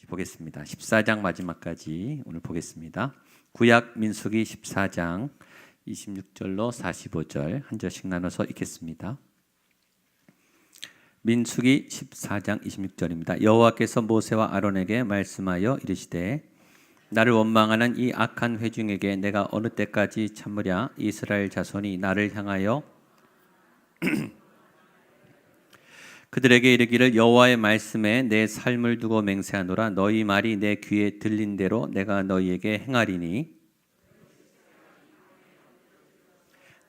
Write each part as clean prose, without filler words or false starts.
보겠습니다. 14장 마지막까지 오늘 보겠습니다. 구약 민수기 14장 26절로 45절 한 절씩 나눠서 읽겠습니다. 민수기 14장 26절입니다. 여호와께서 모세와 아론에게 말씀하여 이르시되 나를 원망하는 이 악한 회중에게 내가 어느 때까지 참으랴. 이스라엘 자손이 나를 향하여 그들에게 이르기를 여호와의 말씀에 내 삶을 두고 맹세하노라. 너희 말이 내 귀에 들린 대로 내가 너희에게 행하리니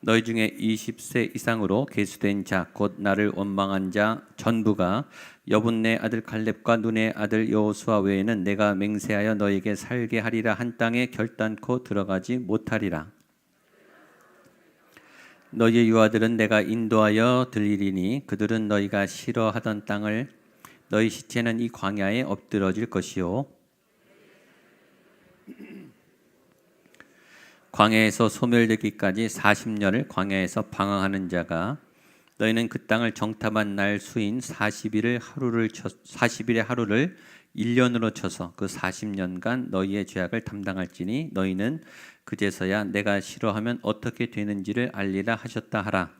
너희 중에 20세 이상으로 계수된 자 곧 나를 원망한 자 전부가 여분네 아들 갈렙과 눈의 아들 여호수아 외에는 내가 맹세하여 너희에게 살게 하리라 한 땅에 결단코 들어가지 못하리라. 너희의 유아들은 내가 인도하여 들리리니 그들은 너희가 싫어하던 땅을 너희 시체는 이 광야에 엎드러질 것이요 광야에서 소멸되기까지 40년을 광야에서 방황하는 자가 너희는 그 땅을 정탐한 날 수인 40일의 하루를 1년으로 쳐서 그 40년간 너희의 죄악을 담당할지니 너희는 그제서야 내가 싫어하면 어떻게 되는지를 알리라 하셨다 하라.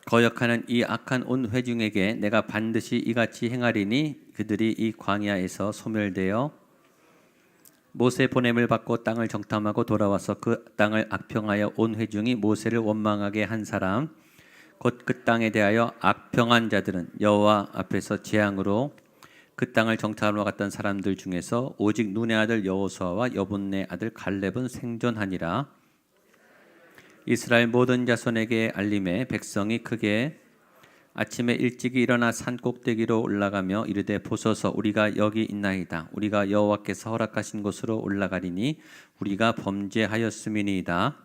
거역하는 이 악한 온 회중에게 내가 반드시 이같이 행하리니 그들이 이 광야에서 소멸되어 모세 보냄을 받고 땅을 정탐하고 돌아와서 그 땅을 악평하여 온 회중이 모세를 원망하게 한 사람 곧 그 땅에 대하여 악평한 자들은 여호와 앞에서 재앙으로 그 땅을 정탐하러 갔던 사람들 중에서 오직 눈의 아들 여호수아와 여분네 아들 갈렙은 생존하니라. 이스라엘 모든 자손에게 알림에 백성이 크게 아침에 일찍이 일어나 산 꼭대기로 올라가며 이르되 보소서 우리가 여기 있나이다. 우리가 여호와께서 허락하신 곳으로 올라가리니 우리가 범죄하였음이니이다.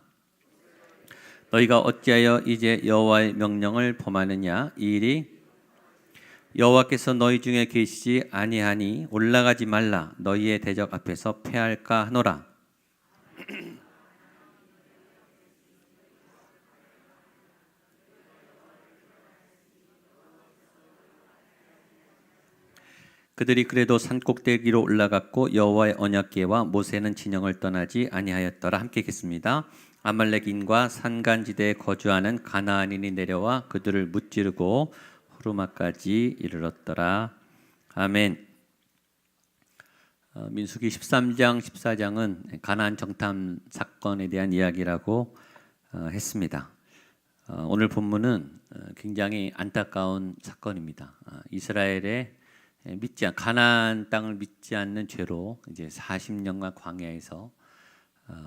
너희가 어찌하여 이제 여호와의 명령을 범하느냐. 이 일이 여호와께서 너희 중에 계시지 아니하니 올라가지 말라. 너희의 대적 앞에서 패할까 하노라. 그들이 그래도 산꼭대기로 올라갔고 여호와의 언약궤와 모세는 진영을 떠나지 아니하였더라. 함께 읽겠습니다. 아말렉인과 산간지대에 거주하는 가나안인이 내려와 그들을 무찌르고 호르마까지 이르렀더라. 아멘. 민수기 13장 14장은 가나안 정탐 사건에 대한 이야기라고 했습니다. 오늘 본문은 굉장히 안타까운 사건입니다. 이스라엘의 가나안 땅을 믿지 않는 죄로 이제 40년간 광야에서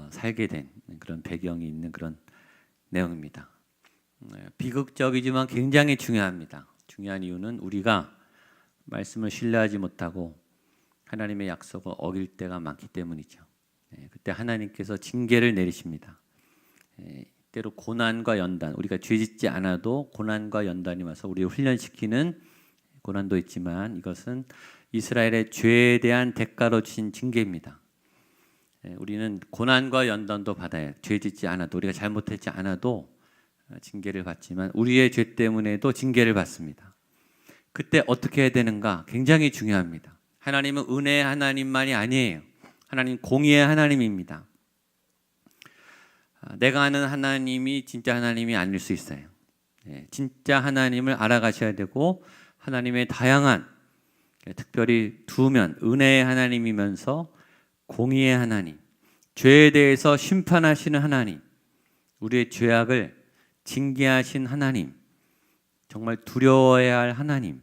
살게 된 그런 배경이 있는 그런 내용입니다. 비극적이지만 굉장히 중요합니다. 중요한 이유는 우리가 말씀을 신뢰하지 못하고 하나님의 약속을 어길 때가 많기 때문이죠. 그때 하나님께서 징계를 내리십니다. 때로 고난과 연단, 우리가 죄짓지 않아도 고난과 연단이 와서 우리를 훈련시키는 고난도 있지만 이것은 이스라엘의 죄에 대한 대가로 주신 징계입니다. 우리는 고난과 연단도 받아야 죄짓지 않아도 우리가 잘못했지 않아도 징계를 받지만 우리의 죄 때문에도 징계를 받습니다. 그때 어떻게 해야 되는가 굉장히 중요합니다. 하나님은 은혜의 하나님만이 아니에요. 하나님 공의의 하나님입니다. 내가 아는 하나님이 진짜 하나님이 아닐 수 있어요. 진짜 하나님을 알아가셔야 되고 하나님의 다양한 특별히 두 면 은혜의 하나님이면서 공의의 하나님, 죄에 대해서 심판하시는 하나님, 우리의 죄악을 징계하신 하나님, 정말 두려워해야 할 하나님,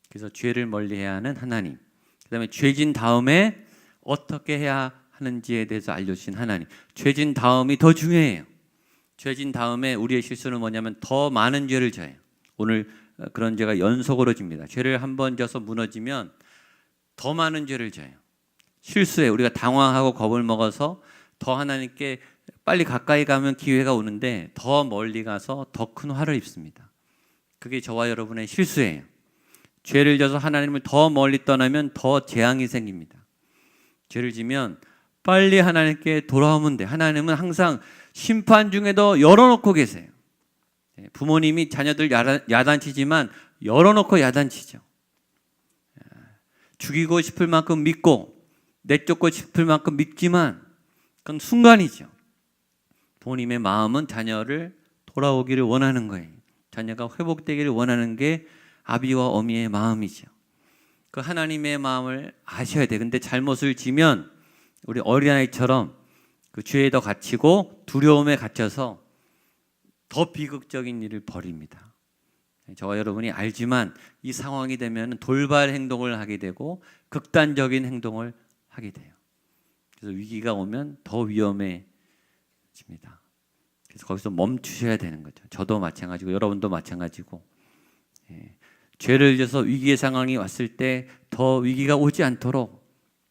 그래서 죄를 멀리해야 하는 하나님, 그 다음에 죄진 다음에 어떻게 해야 하는지에 대해서 알려주신 하나님. 죄진 다음이 더 중요해요. 죄진 다음에 우리의 실수는 뭐냐면 더 많은 죄를 져요. 오늘 그런 죄가 연속으로 집니다. 죄를 한 번 져서 무너지면 더 많은 죄를 져요. 실수해 우리가 당황하고 겁을 먹어서 더 하나님께 빨리 가까이 가면 기회가 오는데 더 멀리 가서 더 큰 화를 입습니다. 그게 저와 여러분의 실수예요. 죄를 져서 하나님을 더 멀리 떠나면 더 재앙이 생깁니다. 죄를 지면 빨리 하나님께 돌아오면 돼. 하나님은 항상 심판 중에도 열어놓고 계세요. 부모님이 자녀들 야단치지만 열어놓고 야단치죠. 죽이고 싶을 만큼 믿고 내쫓고 싶을 만큼 믿지만 그건 순간이죠. 부모님의 마음은 자녀를 돌아오기를 원하는 거예요. 자녀가 회복되기를 원하는 게 아비와 어미의 마음이죠. 그 하나님의 마음을 아셔야 돼. 근데 잘못을 지면 우리 어린아이처럼 그 죄에 더 갇히고 두려움에 갇혀서 더 비극적인 일을 벌입니다. 저와 여러분이 알지만 이 상황이 되면 돌발 행동을 하게 되고 극단적인 행동을 하게 돼요. 그래서 위기가 오면 더 위험해집니다. 그래서 거기서 멈추셔야 되는 거죠. 저도 마찬가지고 여러분도 마찬가지고. 죄를 져서 위기의 상황이 왔을 때 더 위기가 오지 않도록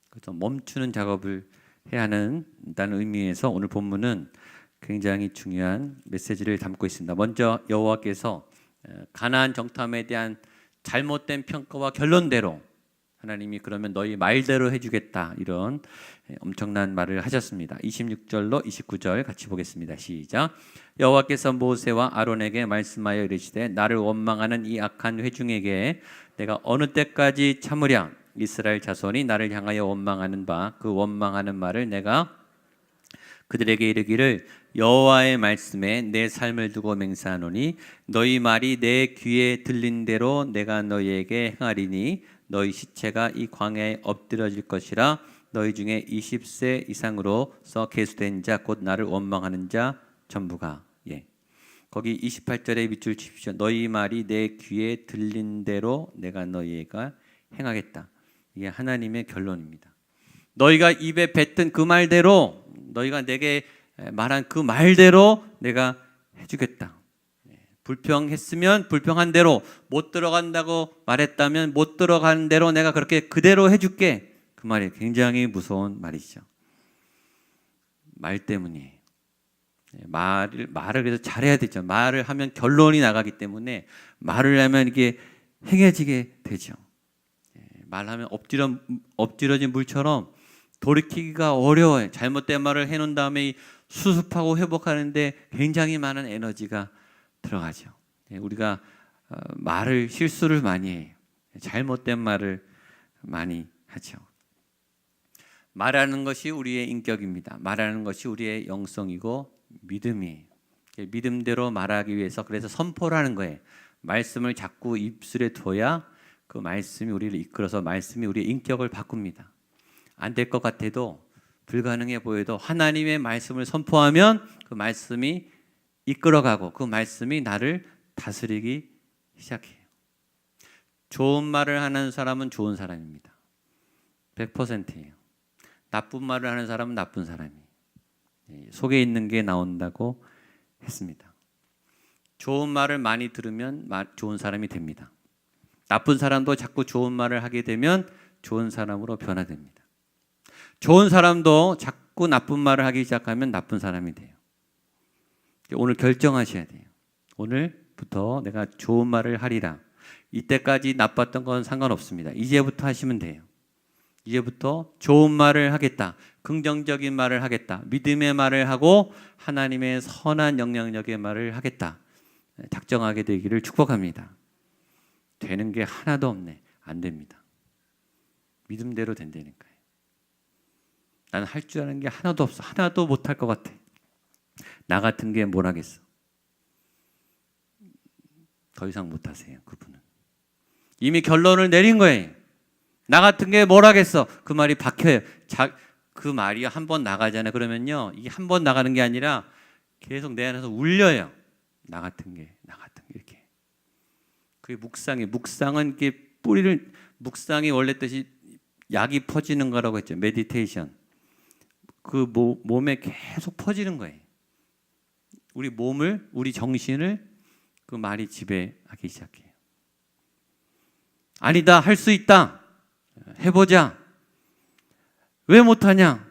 그래서 멈추는 작업을 해야 한다는 의미에서 오늘 본문은 굉장히 중요한 메시지를 담고 있습니다. 먼저 여호와께서 가나안 정탐에 대한 잘못된 평가와 결론대로 하나님이 그러면 너희 말대로 해주겠다 이런 엄청난 말을 하셨습니다. 26절로 29절 같이 보겠습니다. 시작. 여호와께서 모세와 아론에게 말씀하여 이르시되 나를 원망하는 이 악한 회중에게 내가 어느 때까지 참으랴. 이스라엘 자손이 나를 향하여 원망하는 바 그 원망하는 말을 내가 그들에게 이르기를 여호와의 말씀에 내 삶을 두고 맹세하노니 너희 말이 내 귀에 들린 대로 내가 너희에게 행하리니 너희 시체가 이 광야에 엎드려질 것이라. 너희 중에 20세 이상으로서 계수된 자 곧 나를 원망하는 자 전부가. 거기 28절에 밑줄 치십시오. 너희 말이 내 귀에 들린 대로 내가 너희가 행하겠다. 이게 하나님의 결론입니다. 너희가 입에 뱉은 그 말대로 너희가 내게 말한 그 말대로 내가 해주겠다. 불평했으면 불평한 대로, 못 들어간다고 말했다면 못 들어간 대로 내가 그렇게 그대로 해줄게. 그 말이 굉장히 무서운 말이죠. 말 때문이에요. 말을 그래서 잘해야 되죠. 말을 하면 결론이 나가기 때문에 말을 하면 이게 행해지게 되죠. 말하면 엎드려진 물처럼 돌이키기가 어려워요. 잘못된 말을 해놓은 다음에 수습하고 회복하는데 굉장히 많은 에너지가 들어가죠. 우리가 말을 실수를 많이 해요. 잘못된 말을 많이 하죠. 말하는 것이 우리의 인격입니다. 말하는 것이 우리의 영성이고 믿음이에요. 믿음대로 말하기 위해서 그래서 선포를 하는 거예요. 말씀을 자꾸 입술에 둬야 그 말씀이 우리를 이끌어서 말씀이 우리의 인격을 바꿉니다. 안 될 것 같아도 불가능해 보여도 하나님의 말씀을 선포하면 그 말씀이 이끌어가고 그 말씀이 나를 다스리기 시작해요. 좋은 말을 하는 사람은 좋은 사람입니다. 100%예요. 나쁜 말을 하는 사람은 나쁜 사람이에요. 속에 있는 게 나온다고 했습니다. 좋은 말을 많이 들으면 좋은 사람이 됩니다. 나쁜 사람도 자꾸 좋은 말을 하게 되면 좋은 사람으로 변화됩니다. 좋은 사람도 자꾸 나쁜 말을 하기 시작하면 나쁜 사람이 돼요. 오늘 결정하셔야 돼요. 오늘부터 내가 좋은 말을 하리라. 이때까지 나빴던 건 상관없습니다. 이제부터 하시면 돼요. 이제부터 좋은 말을 하겠다. 긍정적인 말을 하겠다. 믿음의 말을 하고 하나님의 선한 영향력의 말을 하겠다. 작정하게 되기를 축복합니다. 되는 게 하나도 없네. 안 됩니다. 믿음대로 된다니까요. 나는 할 줄 아는 게 하나도 없어. 하나도 못할 것 같아. 나 같은 게 뭘 하겠어. 더 이상 못하세요. 그분은 이미 결론을 내린 거예요. 나 같은 게 뭘 하겠어. 그 말이 박혀요. 그 말이 한 번 나가잖아요. 그러면요 이게 한 번 나가는 게 아니라 계속 내 안에서 울려요. 나 같은 게 이렇게. 그게 묵상은 이렇게 뿌리를 묵상이 원래 뜻이 약이 퍼지는 거라고 했죠. 메디테이션. 그 몸에 계속 퍼지는 거예요. 우리 몸을, 우리 정신을 그 말이 지배하기 시작해요. 아니다, 할 수 있다, 해보자. 왜 못하냐?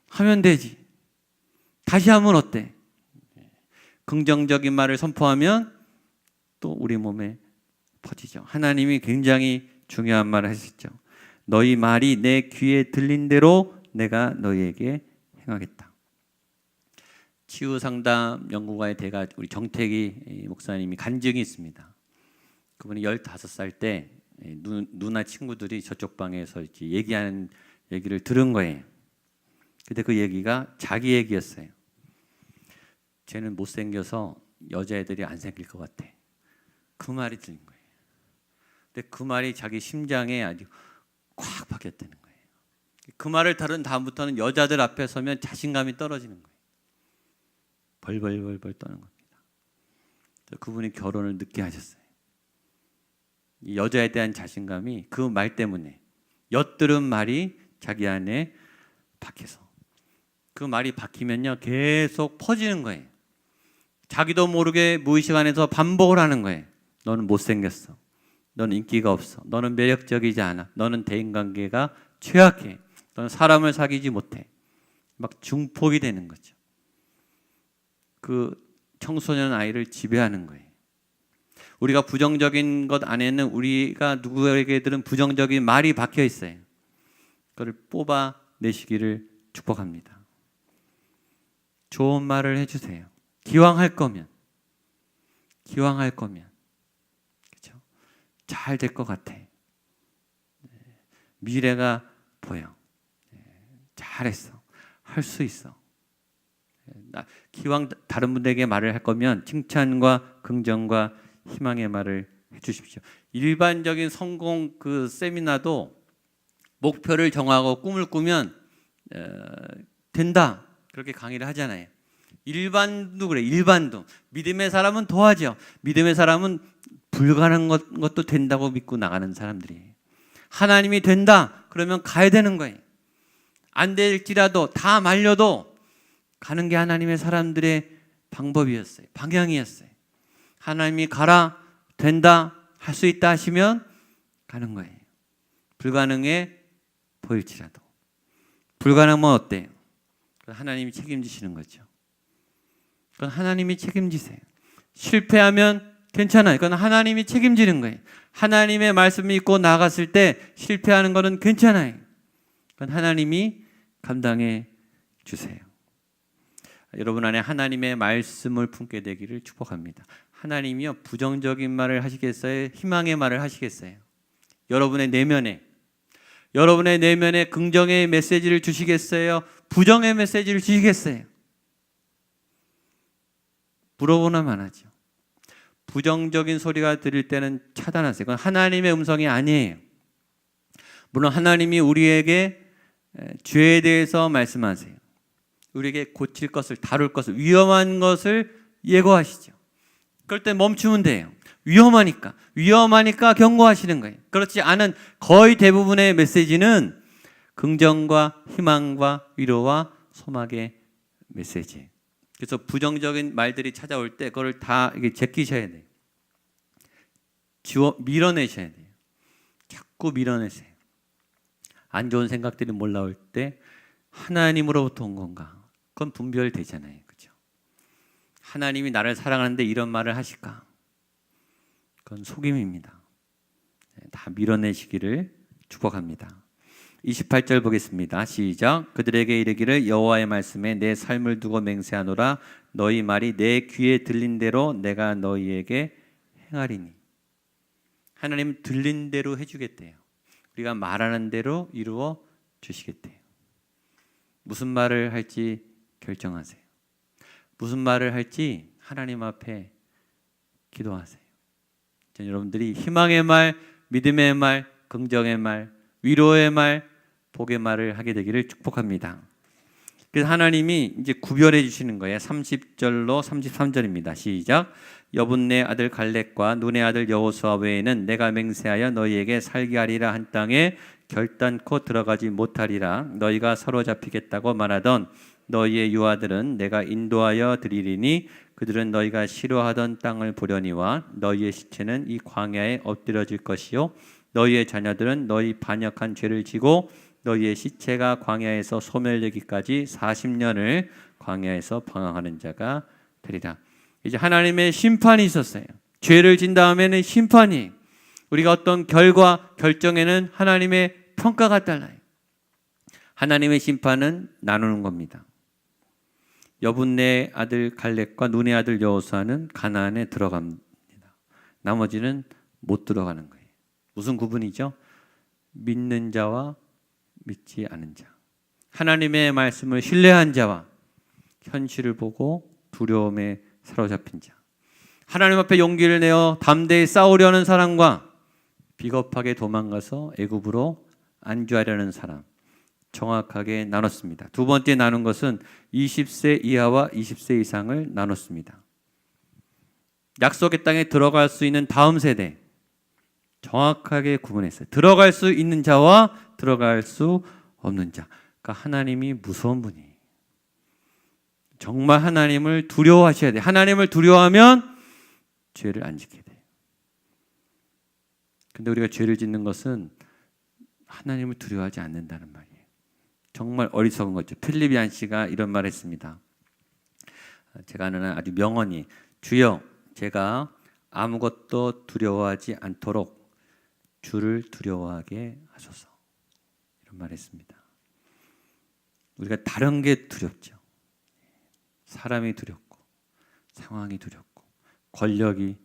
하면 되지. 다시 하면 어때? 긍정적인 말을 선포하면 또 우리 몸에 퍼지죠. 하나님이 굉장히 중요한 말을 하셨죠. 너희 말이 내 귀에 들린 대로 내가 너희에게 행하겠다. 치유상담 연구가의 대가 우리 정택이 목사님이 간증이 있습니다. 그분이 15살 때 누나 친구들이 저쪽 방에서 이렇게 얘기하는 얘기를 들은 거예요. 근데 그 얘기가 자기 얘기였어요. 쟤는 못생겨서 여자애들이 안 생길 것 같아. 그 말이 들린 거예요. 근데 그 말이 자기 심장에 아주 콱 박혔다는 거예요. 그 말을 들은 다음부터는 여자들 앞에 서면 자신감이 떨어지는 거예요. 벌벌벌벌 떠는 겁니다. 그분이 결혼을 늦게 하셨어요. 이 여자에 대한 자신감이 그 말 때문에, 엿들은 말이 자기 안에 박혀서, 그 말이 박히면요 계속 퍼지는 거예요. 자기도 모르게 무의식 안에서 반복을 하는 거예요. 너는 못생겼어. 너는 인기가 없어. 너는 매력적이지 않아. 너는 대인관계가 취약해. 너는 사람을 사귀지 못해. 막 중폭이 되는 거죠. 그 청소년 아이를 지배하는 거예요. 우리가 부정적인 것 안에는 우리가 누구에게든 부정적인 말이 박혀 있어요. 그걸 뽑아내시기를 축복합니다. 좋은 말을 해주세요. 기왕 할 거면 그렇죠? 잘 될 것 같아. 미래가 보여. 잘했어. 할 수 있어. 기왕 다른 분들에게 말을 할 거면 칭찬과 긍정과 희망의 말을 해주십시오. 일반적인 성공 그 세미나도 목표를 정하고 꿈을 꾸면 된다 그렇게 강의를 하잖아요. 일반도 그래. 일반도 믿음의 사람은 도하죠. 믿음의 사람은 불가능한 것도 된다고 믿고 나가는 사람들이에요. 하나님이 된다 그러면 가야 되는 거예요. 안 될지라도 다 말려도 가는 게 하나님의 사람들의 방법이었어요. 방향이었어요. 하나님이 가라, 된다, 할 수 있다 하시면 가는 거예요. 불가능해 보일지라도. 불가능하면 어때요? 하나님이 책임지시는 거죠. 그건 하나님이 책임지세요. 실패하면 괜찮아요. 그건 하나님이 책임지는 거예요. 하나님의 말씀을 믿고 나갔을 때 실패하는 거는 괜찮아요. 그건 하나님이 감당해 주세요. 여러분 안에 하나님의 말씀을 품게 되기를 축복합니다. 하나님이요 부정적인 말을 하시겠어요? 희망의 말을 하시겠어요? 여러분의 내면에 긍정의 메시지를 주시겠어요? 부정의 메시지를 주시겠어요? 물어보나만 하죠. 부정적인 소리가 들릴 때는 차단하세요. 그건 하나님의 음성이 아니에요. 물론 하나님이 우리에게 죄에 대해서 말씀하세요. 우리에게 고칠 것을, 다룰 것을, 위험한 것을 예고하시죠. 그럴 때 멈추면 돼요. 위험하니까 경고하시는 거예요. 그렇지 않은 거의 대부분의 메시지는 긍정과 희망과 위로와 소망의 메시지예요. 그래서 부정적인 말들이 찾아올 때 그걸 다 제끼셔야 돼요. 밀어내셔야 돼요. 자꾸 밀어내세요. 안 좋은 생각들이 몰라올 때 하나님으로부터 온 건가? 그건 분별되잖아요. 그렇죠? 하나님이 나를 사랑하는데 이런 말을 하실까? 그건 속임입니다. 다 밀어내시기를 축복합니다. 28절 보겠습니다. 시작. 그들에게 이르기를 여호와의 말씀에 내 삶을 두고 맹세하노라. 너희 말이 내 귀에 들린 대로 내가 너희에게 행하리니. 하나님 들린 대로 해주겠대요. 우리가 말하는 대로 이루어 주시겠대요. 무슨 말을 할지 결정하세요. 무슨 말을 할지 하나님 앞에 기도하세요. 여러분들이 희망의 말, 믿음의 말, 긍정의 말, 위로의 말, 복의 말을 하게 되기를 축복합니다. 그래서 하나님이 이제 구별해 주시는 거예요. 30절로 33절입니다. 시작. 여분네 아들 갈렙과 눈의 아들 여호수아 외에는 내가 맹세하여 너희에게 살게 하리라 한 땅에 결단코 들어가지 못하리라. 너희가 사로잡히겠다고 말하던 너희의 유아들은 내가 인도하여 드리리니 그들은 너희가 싫어하던 땅을 보려니와 너희의 시체는 이 광야에 엎드려질 것이요 너희의 자녀들은 너희 반역한 죄를 지고 너희의 시체가 광야에서 소멸되기까지 40년을 광야에서 방황하는 자가 되리라. 이제 하나님의 심판이 있었어요. 죄를 진 다음에는 심판이, 우리가 어떤 결정에는 하나님의 평가가 달라요. 하나님의 심판은 나누는 겁니다. 여분네 아들 갈렙과 눈의 아들 여호수아는 가나안에 들어갑니다. 나머지는 못 들어가는 거예요. 무슨 구분이죠? 믿는 자와 믿지 않은 자. 하나님의 말씀을 신뢰한 자와 현실을 보고 두려움에 사로잡힌 자. 하나님 앞에 용기를 내어 담대히 싸우려는 사람과 비겁하게 도망가서 애굽으로 안주하려는 사람, 정확하게 나눴습니다. 두 번째 나눈 것은 20세 이하와 20세 이상을 나눴습니다. 약속의 땅에 들어갈 수 있는 다음 세대, 정확하게 구분했어요. 들어갈 수 있는 자와 들어갈 수 없는 자. 그러니까 하나님이 무서운 분이에요. 정말 하나님을 두려워하셔야 돼요. 하나님을 두려워하면 죄를 안 지게 돼요. 근데 우리가 죄를 짓는 것은 하나님을 두려워하지 않는다는 말이에요. 정말 어리석은 거죠. 필립 씨가 이런 말을 했습니다. 제가 아는 아주 명언이, 주여 제가 아무것도 두려워하지 않도록 주를 두려워하게 하소서. 이런 말을 했습니다. 우리가 다른 게 두렵죠. 사람이 두렵고, 상황이 두렵고, 권력이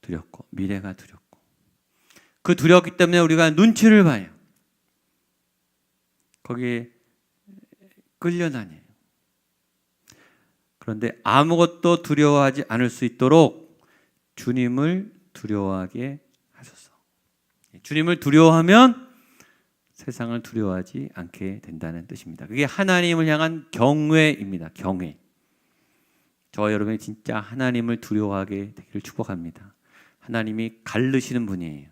두렵고, 미래가 두렵고. 그 두렵기 때문에 우리가 눈치를 봐요. 거기에 끌려다녀요. 그런데 아무것도 두려워하지 않을 수 있도록 주님을 두려워하게 하소서. 주님을 두려워하면 세상을 두려워하지 않게 된다는 뜻입니다. 그게 하나님을 향한 경외입니다. 경외. 저와 여러분이 진짜 하나님을 두려워하게 되기를 축복합니다. 하나님이 가르시는 분이에요.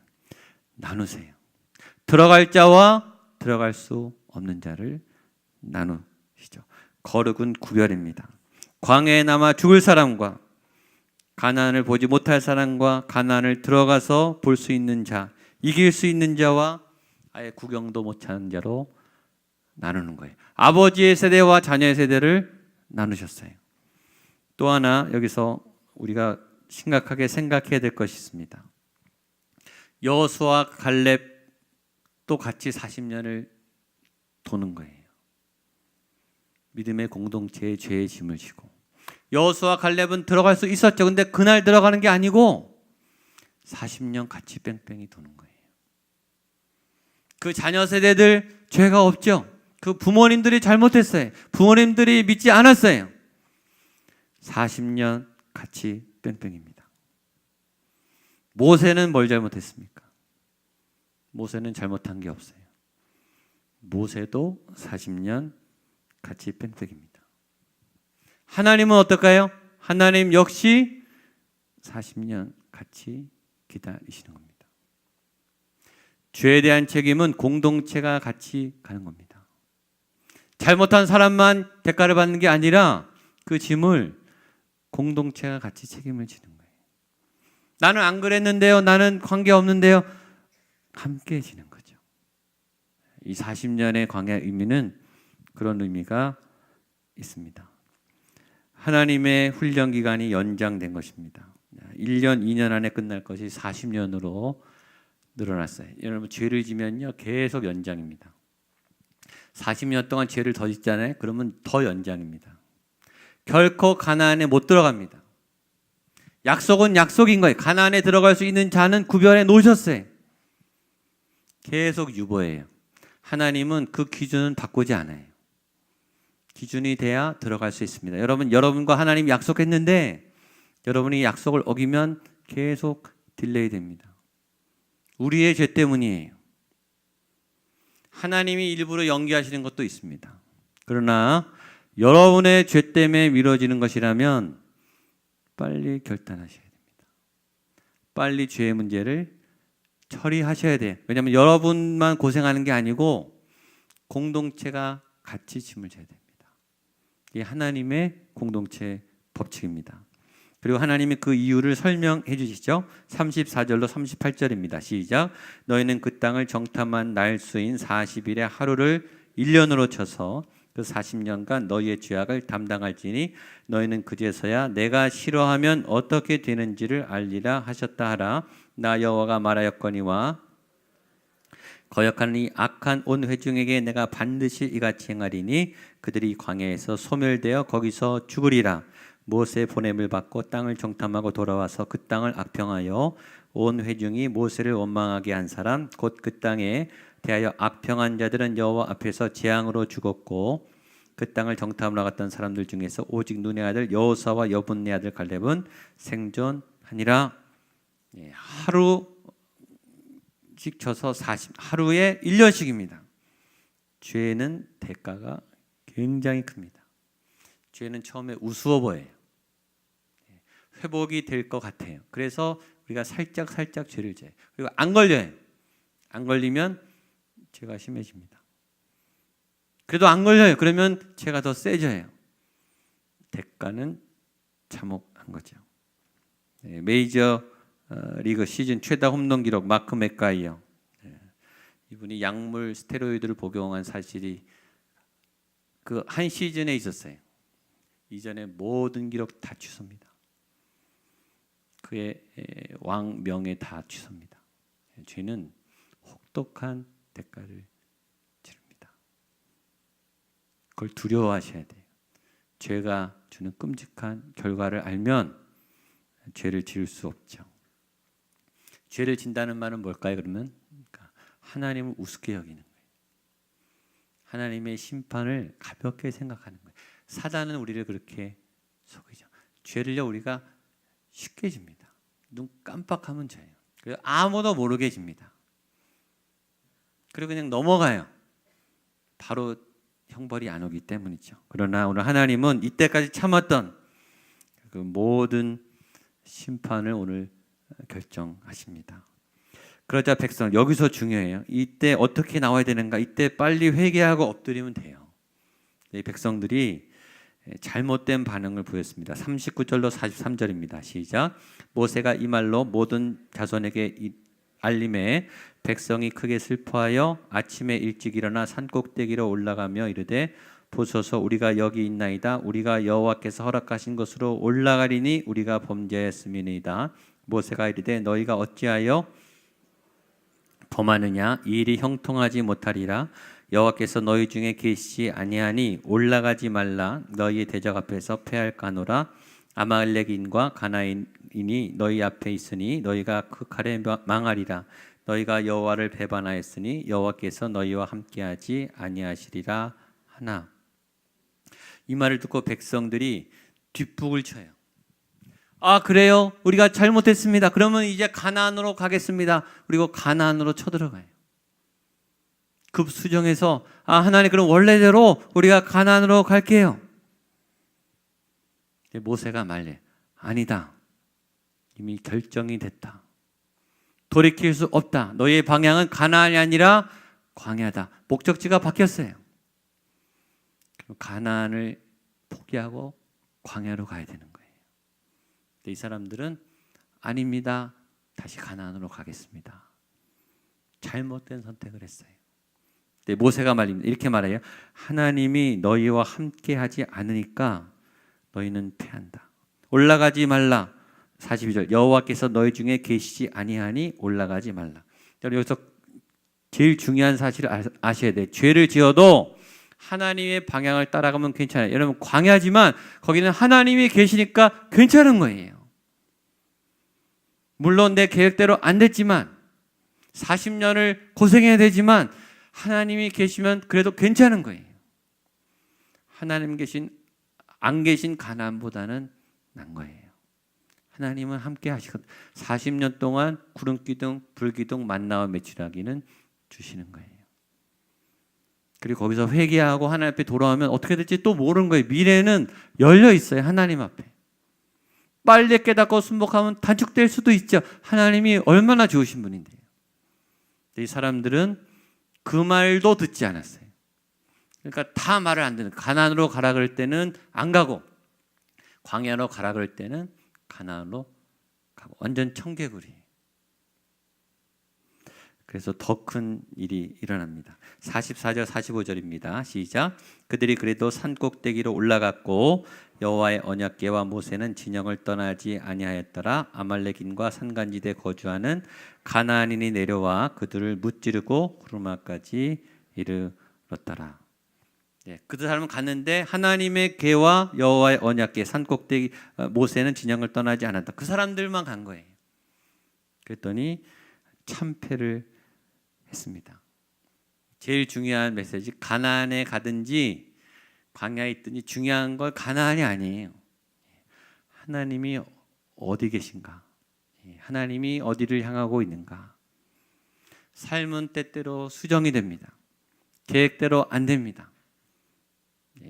나누세요. 들어갈 자와 들어갈 수 없는 자를 나누시죠. 거룩은 구별입니다. 광야에 남아 죽을 사람과 가나안을 보지 못할 사람과 가나안을 들어가서 볼 수 있는 자, 이길 수 있는 자와 아예 구경도 못하는 자로 나누는 거예요. 아버지의 세대와 자녀의 세대를 나누셨어요. 또 하나 여기서 우리가 심각하게 생각해야 될 것이 있습니다. 여호수아 갈렙도 같이 40년을 도는 거예요. 믿음의 공동체의 죄의 짐을 지고. 여호수아 갈렙은 들어갈 수 있었죠. 근데 그날 들어가는 게 아니고 40년 같이 뺑뺑이 도는 거예요. 그 자녀 세대들 죄가 없죠. 그 부모님들이 잘못했어요. 부모님들이 믿지 않았어요. 40년 같이 뺑뺑입니다. 모세는 뭘 잘못했습니까? 모세는 잘못한 게 없어요. 모세도 40년 같이 뺑뺑입니다. 하나님은 어떨까요? 하나님 역시 40년 같이 기다리시는 겁니다. 죄에 대한 책임은 공동체가 같이 가는 겁니다. 잘못한 사람만 대가를 받는 게 아니라 그 짐을 공동체가 같이 책임을 지는 거예요. 나는 안 그랬는데요. 나는 관계없는데요. 함께 지는 거죠. 이 40년의 광야 의미는 그런 의미가 있습니다. 하나님의 훈련 기간이 연장된 것입니다. 1년, 2년 안에 끝날 것이 40년으로 늘어났어요. 여러분 죄를 지면요 계속 연장입니다. 40년 동안 죄를 더 짓잖아요. 그러면 더 연장입니다. 결코 가나안에 못 들어갑니다. 약속은 약속인 거예요. 가나안에 들어갈 수 있는 자는 구별해 놓으셨어요. 계속 유보예요. 하나님은 그 기준은 바꾸지 않아요. 기준이 돼야 들어갈 수 있습니다. 여러분과 하나님 약속했는데 여러분이 약속을 어기면 계속 딜레이 됩니다. 우리의 죄 때문이에요. 하나님이 일부러 연기하시는 것도 있습니다. 그러나 여러분의 죄 때문에 미뤄지는 것이라면 빨리 결단하셔야 됩니다. 빨리 죄의 문제를 처리하셔야 돼요. 왜냐하면 여러분만 고생하는 게 아니고 공동체가 같이 짐을 져야 됩니다. 이게 하나님의 공동체 법칙입니다. 그리고 하나님이 그 이유를 설명해 주시죠. 34절로 38절입니다. 시작. 너희는 그 땅을 정탐한 날수인 40일의 하루를 1년으로 쳐서 그 40년간 너희의 죄악을 담당할지니 너희는 그제서야 내가 싫어하면 어떻게 되는지를 알리라 하셨다 하라. 나 여호와가 말하였거니와 거역하는 이 악한 온 회중에게 내가 반드시 이같이 행하리니 그들이 광야에서 소멸되어 거기서 죽으리라. 모세 보냄을 받고 땅을 정탐하고 돌아와서 그 땅을 악평하여 온 회중이 모세를 원망하게 한 사람 곧 그 땅에 대하여 악평한 자들은 여호와 앞에서 재앙으로 죽었고 그 땅을 정탐하러 갔던 사람들 중에서 오직 눈의 아들 여호사와 여분네 아들 갈렙은 생존하니라. 하루씩 쳐서 하루에 1년씩입니다. 죄는 대가가 굉장히 큽니다. 죄는 처음에 우스워 보여요. 회복이 될 것 같아요. 그래서 우리가 살짝 죄를 져요. 그리고 안 걸려요. 안 걸리면 죄가 심해집니다. 그래도 안 걸려요. 그러면 죄가 더 세져요. 대가는 참혹한 거죠. 메이저 리그 시즌 최다 홈런 기록 마크 맥가이어. 이분이 약물 스테로이드를 복용한 사실이 그 한 시즌에 있었어요. 이전에 모든 기록 다 취소입니다. 그의 왕 명예 다 취소입니다. 죄는 혹독한 대가를 치릅니다. 그걸 두려워하셔야 돼요. 죄가 주는 끔찍한 결과를 알면 죄를 지을 수 없죠. 죄를 진다는 말은 뭘까요? 그러면 하나님을 우습게 여기는 거예요. 하나님의 심판을 가볍게 생각하는 거예요. 사단은 우리를 그렇게 속이죠. 죄를요 우리가 쉽게 집니다. 눈 깜빡하면 져요. 그래서 아무도 모르게 집니다. 그리고 그냥 넘어가요. 바로 형벌이 안 오기 때문이죠. 그러나 오늘 하나님은 이때까지 참았던 그 모든 심판을 오늘 결정하십니다. 그러자 백성, 여기서 중요해요. 이때 어떻게 나와야 되는가? 이때 빨리 회개하고 엎드리면 돼요. 이 백성들이 잘못된 반응을 보였습니다. 39절로 43절입니다. 시작. 모세가 이 말로 모든 자손에게 알림해 백성이 크게 슬퍼하여 아침에 일찍 일어나 산 꼭대기로 올라가며 이르되 보소서 우리가 여기 있나이다. 우리가 여호와께서 허락하신 곳으로 올라가리니 우리가 범죄하였음이니이다. 모세가 이르되 너희가 어찌하여 범하느냐? 이 일이 형통하지 못하리라. 여호와께서 너희 중에 계시지 아니하니 올라가지 말라. 너희의 대적 앞에서 패할까노라. 아말렉인과 가나인이 너희 앞에 있으니 너희가 그 칼에 망하리라. 너희가 여호와를 배반하였으니 여호와께서 너희와 함께하지 아니하시리라 하나. 이 말을 듣고 백성들이 뒷북을 쳐요. 아 그래요? 우리가 잘못했습니다. 그러면 이제 가나안으로 가겠습니다. 그리고 가나안으로 쳐들어가요. 급수정해서 하나님 그럼 원래대로 우리가 가나안으로 갈게요. 모세가 말해. 아니다. 이미 결정이 됐다. 돌이킬 수 없다. 너희의 방향은 가나안이 아니라 광야다. 목적지가 바뀌었어요. 가나안을 포기하고 광야로 가야 되는 거예요. 이 사람들은 아닙니다. 다시 가나안으로 가겠습니다. 잘못된 선택을 했어요. 모세가 말입니다. 이렇게 말해요. 하나님이 너희와 함께하지 않으니까 너희는 패한다. 올라가지 말라. 42절 여호와께서 너희 중에 계시지 아니하니 올라가지 말라. 여기서 제일 중요한 사실을 아셔야 돼요. 죄를 지어도 하나님의 방향을 따라가면 괜찮아요. 여러분 광야지만 거기는 하나님이 계시니까 괜찮은 거예요. 물론 내 계획대로 안 됐지만 40년을 고생해야 되지만 하나님이 계시면 그래도 괜찮은 거예요. 하나님 안 계신 가나안보다는 난 거예요. 하나님은 함께 하시거든요. 40년 동안 구름기둥, 불기둥, 만나와 메추라기는 주시는 거예요. 그리고 거기서 회개하고 하나님 앞에 돌아오면 어떻게 될지 또 모르는 거예요. 미래는 열려 있어요. 하나님 앞에. 빨리 깨닫고 순복하면 단축될 수도 있죠. 하나님이 얼마나 좋으신 분인데요. 이 사람들은 그 말도 듣지 않았어요. 그러니까 다 말을 안 듣는. 가나안으로 가라 그럴 때는 안 가고 광야로 가라 그럴 때는 가나안으로 가고 완전 청개구리. 그래서 더 큰 일이 일어납니다. 44절 45절입니다. 시작. 그들이 그래도 산 꼭대기로 올라갔고 여호와의 언약궤와 모세는 진영을 떠나지 아니하였더라. 아말렉인과 산간지대 거주하는 가나안인이 내려와 그들을 무찌르고 구르마까지 이르렀더라. 그 사람은 갔는데 하나님의 궤와 여호와의 언약궤 산 꼭대기 모세는 진영을 떠나지 않았다. 그 사람들만 간 거예요. 그랬더니 참패를 했습니다. 제일 중요한 메시지, 가나안에 가든지 광야에 있든지 중요한 걸 가나안이 아니에요. 하나님이 어디 계신가? 하나님이 어디를 향하고 있는가? 삶은 때때로 수정이 됩니다. 계획대로 안 됩니다.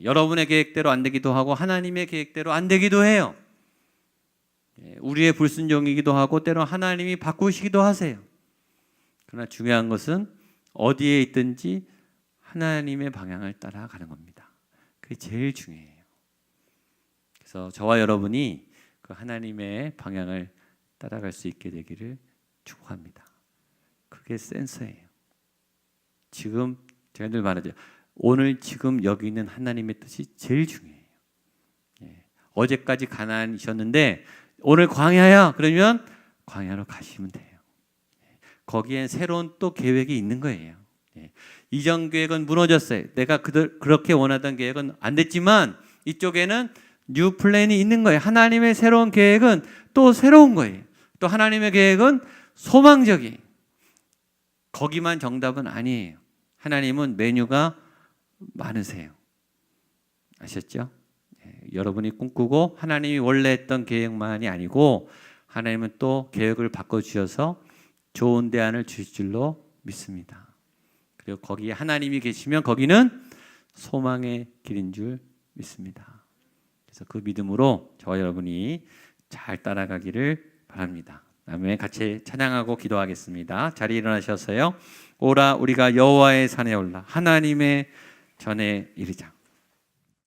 여러분의 계획대로 안 되기도 하고 하나님의 계획대로 안 되기도 해요. 우리의 불순종이기도 하고 때로 하나님이 바꾸시기도 하세요. 그러나 중요한 것은 어디에 있든지 하나님의 방향을 따라가는 겁니다. 그게 제일 중요해요. 그래서 저와 여러분이 그 하나님의 방향을 따라갈 수 있게 되기를 축복합니다. 그게 센서예요. 지금 제가 늘 말하죠. 오늘 지금 여기 있는 하나님의 뜻이 제일 중요해요. 어제까지 가나안이셨는데 오늘 광야야 그러면 광야로 가시면 돼요. 거기엔 새로운 또 계획이 있는 거예요. 이전 계획은 무너졌어요. 내가 그렇게 원하던 계획은 안 됐지만 이쪽에는 뉴 플랜이 있는 거예요. 하나님의 새로운 계획은 또 새로운 거예요. 또 하나님의 계획은 소망적이에요. 거기만 정답은 아니에요. 하나님은 메뉴가 많으세요. 아셨죠? 여러분이 꿈꾸고 하나님이 원래 했던 계획만이 아니고 하나님은 또 계획을 바꿔주셔서 좋은 대안을 주실 줄로 믿습니다. 그리고 거기에 하나님이 계시면 거기는 소망의 길인 줄 믿습니다. 그래서 그 믿음으로 저와 여러분이 잘 따라가기를 바랍니다. 다음에 같이 찬양하고 기도하겠습니다. 자리에 일어나셔서요. 오라 우리가 여호와의 산에 올라 하나님의 전에 이르자.